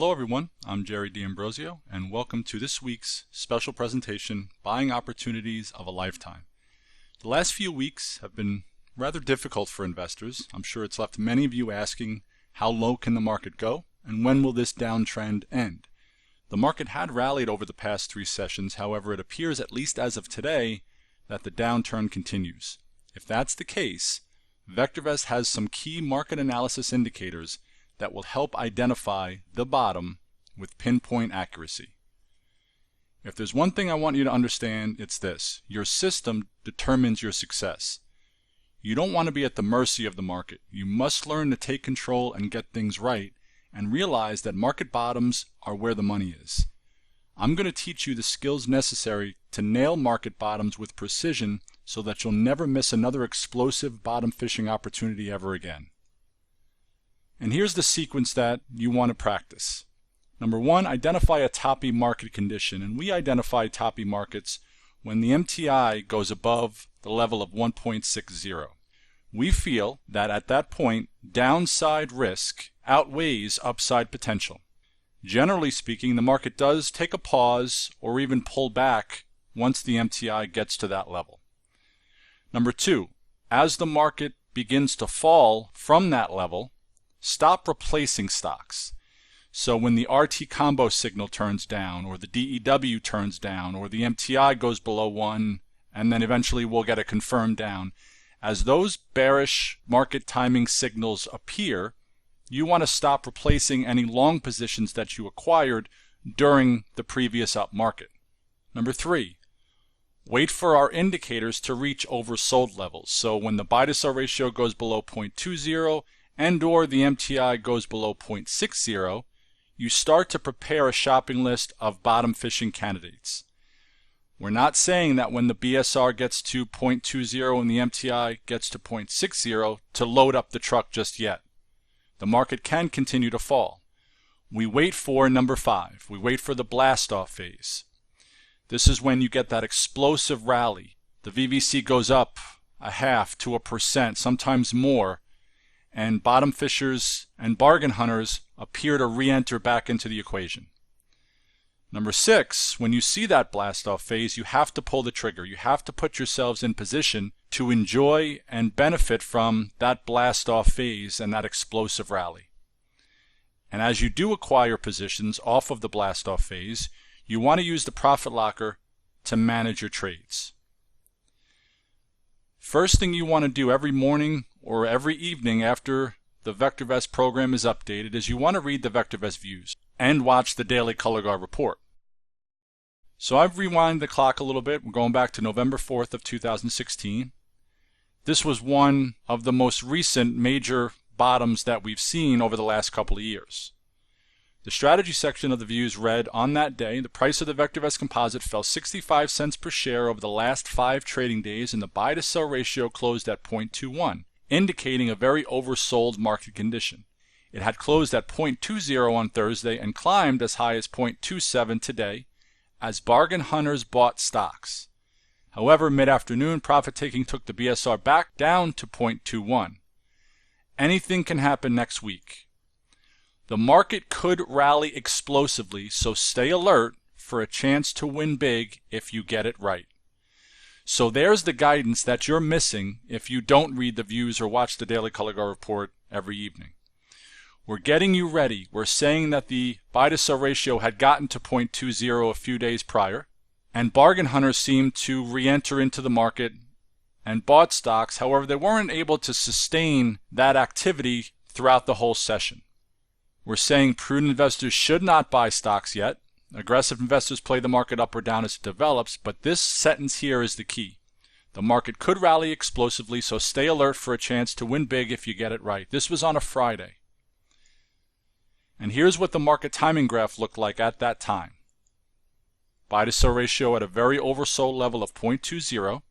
Hello everyone, I'm Jerry D'Ambrosio and welcome to this week's special presentation, Buying Opportunities of a Lifetime. The last few weeks have been rather difficult for investors. I'm sure it's left many of you asking how low can the market go and when will this downtrend end? The market had rallied over the past 3 sessions, however it appears at least as of today that the downturn continues. If that's the case, VectorVest has some key market analysis indicators that will help identify the bottom with pinpoint accuracy. If there's one thing I want you to understand, it's this: your system determines your success. You don't want to be at the mercy of the market. You must learn to take control and get things right and realize that market bottoms are where the money is. I'm going to teach you the skills necessary to nail market bottoms with precision so that you'll never miss another explosive bottom fishing opportunity ever again. And here's the sequence that you want to practice. Number 1, identify a toppy market condition. And we identify toppy markets when the MTI goes above the level of 1.60. We feel that at that point, downside risk outweighs upside potential. Generally speaking, the market does take a pause or even pull back once the MTI gets to that level. Number 2, as the market begins to fall from that level, stop replacing stocks. So when the RT combo signal turns down, or the DEW turns down, or the MTI goes below 1, and then eventually we'll get a confirmed down, as those bearish market timing signals appear, you want to stop replacing any long positions that you acquired during the previous up market. Number 3, wait for our indicators to reach oversold levels. So when the buy to sell ratio goes below 0.20 and or the MTI goes below 0.60, you start to prepare a shopping list of bottom fishing candidates. We're not saying that when the BSR gets to 0.20 and the MTI gets to 0.60 to load up the truck just yet. The market can continue to fall. We wait for number 5. We wait for the blast off phase. This is when you get that explosive rally. The VVC goes up 0.5% to 1%, sometimes more, and bottom fishers and bargain hunters appear to re-enter back into the equation. Number 6, when you see that blast off phase, you have to pull the trigger. You have to put yourselves in position to enjoy and benefit from that blast off phase and that explosive rally. And as you do acquire positions off of the blast off phase, you want to use the profit locker to manage your trades. First thing you want to do every morning or every evening after the VectorVest program is updated is you want to read the VectorVest views and watch the daily color guard report. So I've rewinded the clock a little bit. We're going back to November 4th of 2016. This was one of the most recent major bottoms that we've seen over the last couple of years. The strategy section of the views read, on that day, the price of the VectorVest composite fell 65 cents per share over the last 5 trading days and the buy to sell ratio closed at 0.21, indicating a very oversold market condition. It had closed at 0.20 on Thursday and climbed as high as 0.27 today as bargain hunters bought stocks. However, mid-afternoon, profit-taking took the BSR back down to 0.21. Anything can happen next week. The market could rally explosively, so stay alert for a chance to win big if you get it right. So there's the guidance that you're missing if you don't read the views or watch the daily color guard report every evening. We're getting you ready. We're saying that the buy to sell ratio had gotten to 0.20 a few days prior, and bargain hunters seemed to re-enter into the market and bought stocks. However, they weren't able to sustain that activity throughout the whole session. We're saying prudent investors should not buy stocks yet. Aggressive investors play the market up or down as it develops, but this sentence here is the key. The market could rally explosively, so stay alert for a chance to win big if you get it right. This was on a Friday. And here's what the market timing graph looked like at that time. Buy to sell ratio at a very oversold level of 0.20.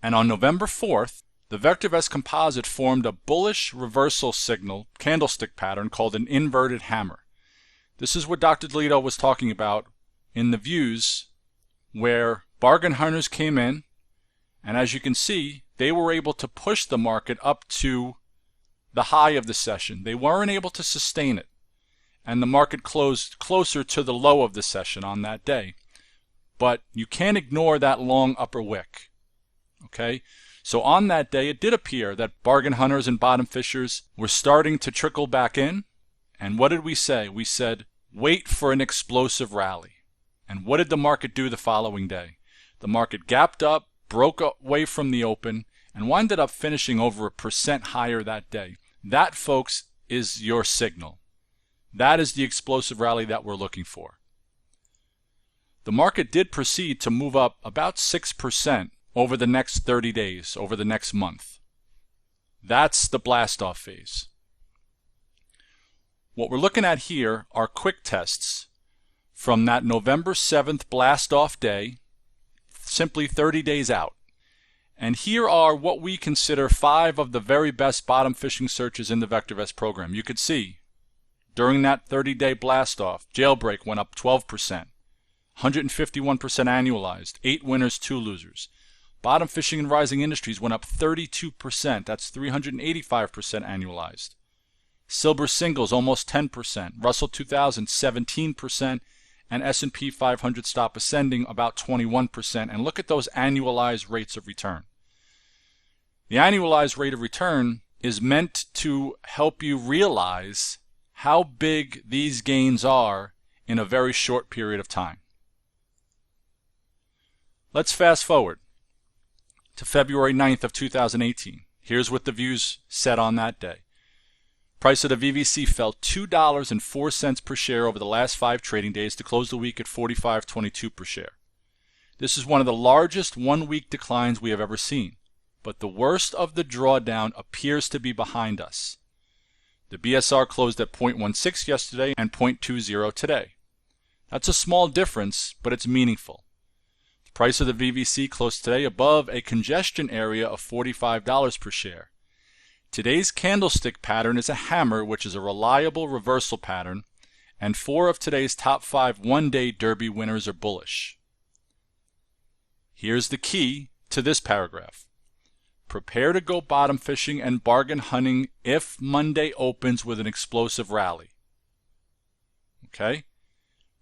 And on November 4th, the VectorVest composite formed a bullish reversal signal candlestick pattern called an inverted hammer. This is what Dr. Toledo was talking about in the views, where bargain hunters came in, and as you can see, they were able to push the market up to the high of the session. They weren't able to sustain it. and the market closed closer to the low of the session on that day. But you can't ignore that long upper wick. Okay? So on that day, it did appear that bargain hunters and bottom fishers were starting to trickle back in. And what did we say? We said, wait for an explosive rally. And what did the market do the following day? The market gapped up, broke away from the open, and winded up finishing over 1% higher that day. That, folks, is your signal. That is the explosive rally that we're looking for. The market did proceed to move up about 6% over the next 30 days, over the next month. That's the blast-off phase. What we're looking at here are quick tests from that November 7th blast-off day, simply 30 days out. And here are what we consider 5 of the very best bottom fishing searches in the VectorVest program. You could see during that 30-day blast-off, jailbreak went up 12%, 151% annualized, 8 winners, 2 losers. Bottom fishing and rising industries went up 32%, that's 385% annualized. Silver singles almost 10%, Russell 2000 17%, and S&P 500 stop ascending about 21%. And look at those annualized rates of return. The annualized rate of return is meant to help you realize how big these gains are in a very short period of time. Let's fast forward to February 9th of 2018. Here's what the views said on that day. Price of the VVC fell $2.04 per share over the last 5 trading days to close the week at $45.22 per share. This is one of the largest one-week declines we have ever seen, but the worst of the drawdown appears to be behind us. The BSR closed at 0.16 yesterday and 0.20 today. That's a small difference, but it's meaningful. The price of the VVC closed today above a congestion area of $45 per share. Today's candlestick pattern is a hammer, which is a reliable reversal pattern, and 4 of today's top 5 one-day Derby winners are bullish. Here's the key to this paragraph. Prepare to go bottom fishing and bargain hunting if Monday opens with an explosive rally. Okay?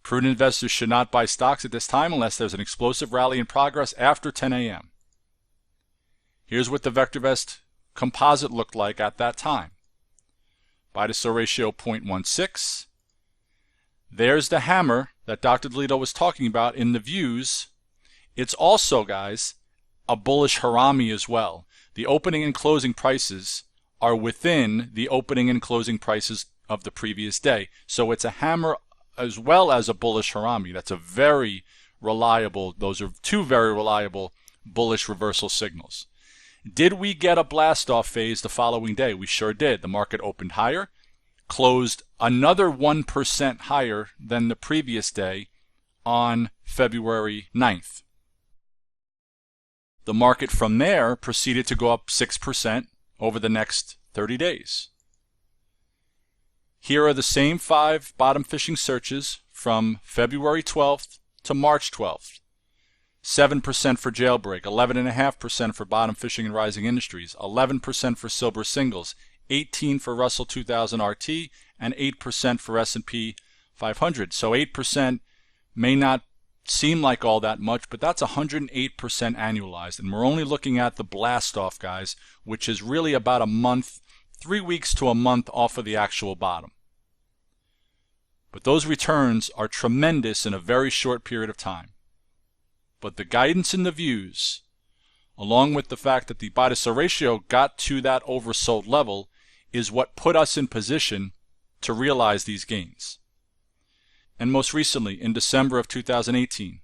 Prudent investors should not buy stocks at this time unless there's an explosive rally in progress after 10 a.m. Here's what the VectorVest composite looked like at that time. Buy to sell ratio 0.16. There's the hammer that Dr. DeLito was talking about in the views. It's also, guys, a bullish harami as well. The opening and closing prices are within the opening and closing prices of the previous day. So it's a hammer as well as a bullish harami. That's a very reliable, those are 2 very reliable bullish reversal signals. Did we get a blast-off phase the following day? We sure did. The market opened higher, closed another 1% higher than the previous day on February 9th. The market from there proceeded to go up 6% over the next 30 days. Here are the same 5 bottom fishing searches from February 12th to March 12th. 7% for jailbreak, 11.5% for bottom fishing and rising industries, 11% for silver singles, 18% for Russell 2000 RT, and 8% for S&P 500. So 8% may not seem like all that much, but that's 108% annualized. And we're only looking at the blast off, guys, which is really about a month, 3 weeks to a month off of the actual bottom. But those returns are tremendous in a very short period of time. But the guidance in the views, along with the fact that the buy to sell ratio got to that oversold level, is what put us in position to realize these gains. And most recently, in December of 2018,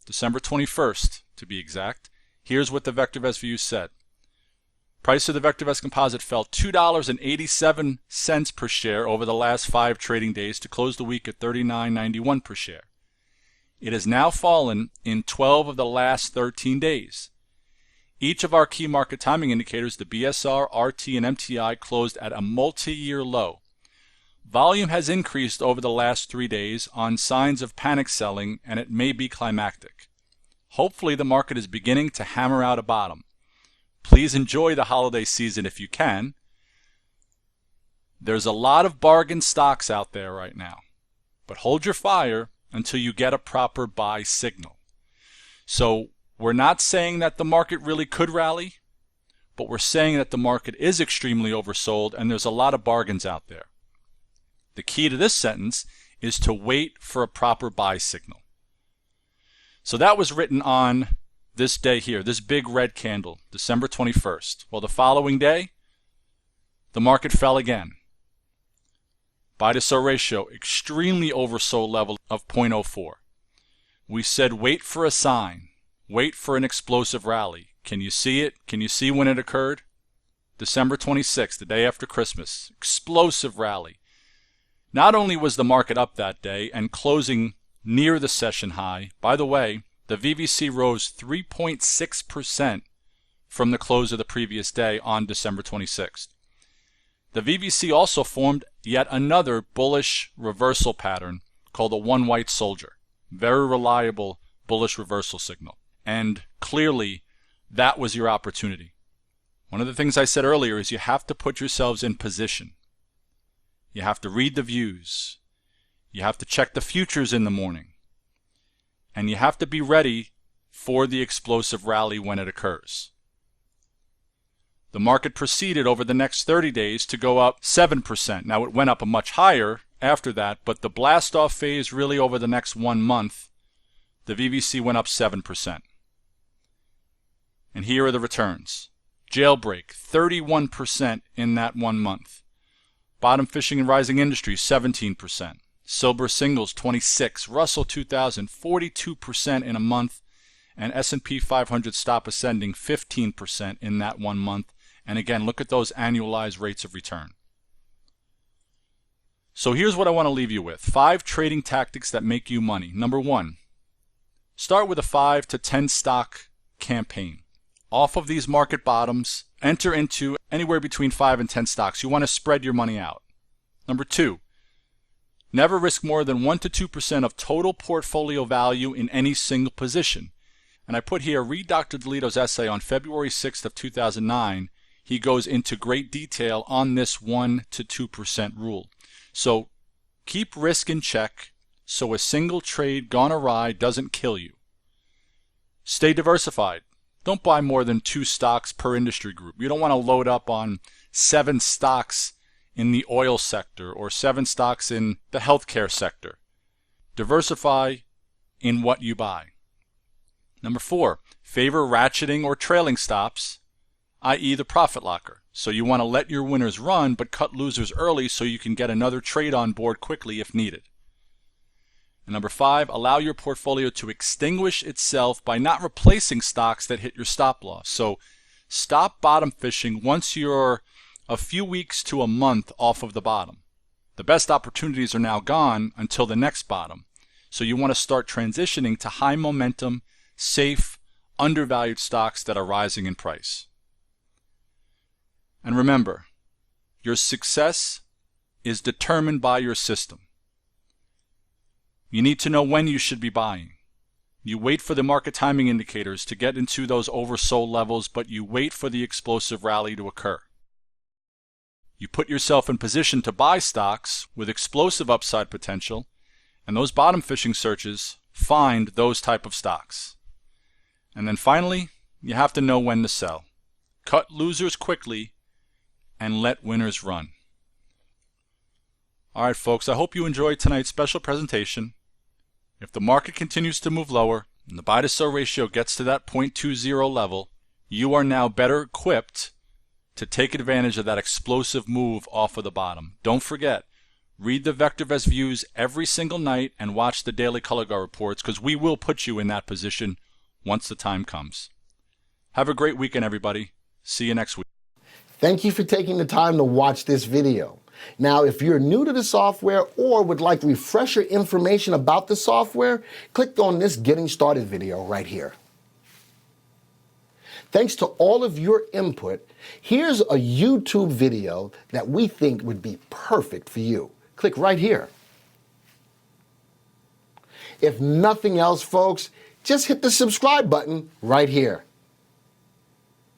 December 21st to be exact, here's what the VectorVest views said. Price of the VectorVest composite fell $2.87 per share over the last 5 trading days to close the week at $39.91 per share. It has now fallen in 12 of the last 13 days. Each of our key market timing indicators, the BSR, RT, and MTI, closed at a multi-year low. Volume has increased over the last 3 days on signs of panic selling, and it may be climactic. Hopefully the market is beginning to hammer out a bottom. Please enjoy the holiday season if you can. There's a lot of bargain stocks out there right now. but hold your fire until you get a proper buy signal. So we're not saying that the market really could rally, but we're saying that the market is extremely oversold and there's a lot of bargains out there. The key to this sentence is to wait for a proper buy signal. So that was written on this day here, this big red candle, December 21st. Well, the following day, the market fell again. Buy to sell ratio, extremely oversold level of 0.04. We said wait for a sign, wait for an explosive rally. Can you see it? Can you see when it occurred? December 26th, the day after Christmas, explosive rally. Not only was the market up that day and closing near the session high, by the way, the VVC rose 3.6% from the close of the previous day on December 26th. The VVC also formed yet another bullish reversal pattern called a one white soldier. Very reliable bullish reversal signal. And clearly, that was your opportunity. One of the things I said earlier is you have to put yourselves in position. You have to read the views. You have to check the futures in the morning. And you have to be ready for the explosive rally when it occurs. The market proceeded over the next 30 days to go up 7%. Now it went up a much higher after that, but the blast off phase really over the next 1 month, the VVC went up 7%. And here are the returns. Jailbreak, 31% in that 1 month. Bottom fishing and rising industries, 17%. Silver singles, 26%. Russell 2000, 42% in a month. And S&P 500 stop ascending, 15% in that 1 month. And again, look at those annualized rates of return. So here's what I want to leave you with. 5 trading tactics that make you money. Number 1, start with a 5 to 10 stock campaign. Off of these market bottoms, enter into anywhere between 5 and 10 stocks. You want to spread your money out. Number 2, never risk more than 1 to 2% of total portfolio value in any single position. And I put here, read Dr. DeLito's essay on February 6th of 2009. He goes into great detail on this 1 to 2% rule. So keep risk in check so a single trade gone awry doesn't kill you. Stay diversified. Don't buy more than 2 stocks per industry group. You don't want to load up on 7 stocks in the oil sector or 7 stocks in the healthcare sector. Diversify in what you buy. Number 4, favor ratcheting or trailing stops, i.e. the profit locker. So you want to let your winners run but cut losers early so you can get another trade on board quickly if needed. And number 5, allow your portfolio to extinguish itself by not replacing stocks that hit your stop loss. So stop bottom fishing once you're a few weeks to a month off of the bottom. The best opportunities are now gone until the next bottom. So you want to start transitioning to high momentum, safe, undervalued stocks that are rising in price. And remember, your success is determined by your system. You need to know when you should be buying. You wait for the market timing indicators to get into those oversold levels, but you wait for the explosive rally to occur. You put yourself in position to buy stocks with explosive upside potential, and those bottom fishing searches find those type of stocks. And then finally, you have to know when to sell. Cut losers quickly and let winners run. All right, folks, I hope you enjoyed tonight's special presentation. If the market continues to move lower and the buy to sell ratio gets to that 0.20 level, you are now better equipped to take advantage of that explosive move off of the bottom. Don't forget, read the VectorVest views every single night and watch the daily color guard reports because we will put you in that position once the time comes. Have a great weekend, everybody. See you next week. Thank you for taking the time to watch this video. Now, if you're new to the software or would like refresher information about the software, click on this Getting Started video right here. Thanks to all of your input, here's a YouTube video that we think would be perfect for you. Click right here. If nothing else, folks, just hit the subscribe button right here.